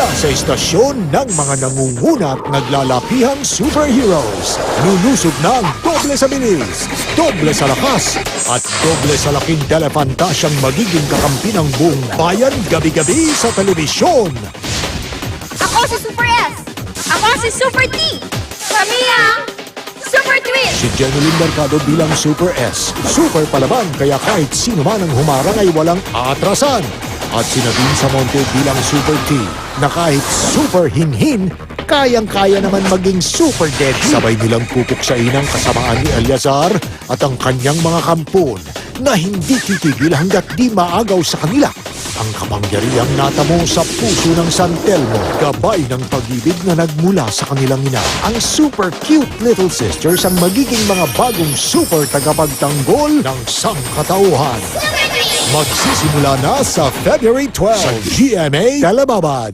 Mula sa istasyon ng mga nangunguna at naglalapihang superheroes, lulusog ng doble sa bilis, doble sa lakas, at doble sa laking telefantasyang magiging kakampi ng buong bayan gabi-gabi sa telebisyon. Ako si Super S! Ako si Super T! Kami ang Super Twins! Si Jenilyn Mercado bilang Super S, super palaban kaya kahit sino man ang humarang ay walang atrasan. At si Nadine Samonte bilang Super T, na kahit super hinhin, kayang-kaya naman maging super deadly. Sabay nilang pupuksain ang kasamaan ni Eleazar at ang kanyang mga kampon na hindi titigil hanggat di maagaw sa kanila ang kapangyarihang natamo sa puso ng San Telmo, gabay ng pag-ibig na nagmula sa kanilang ina. Ang super cute little sisters ang magiging mga bagong super tagapagtanggol ng sangkatauhan. Magsisimula na sa February 12 sa GMA Telebabad.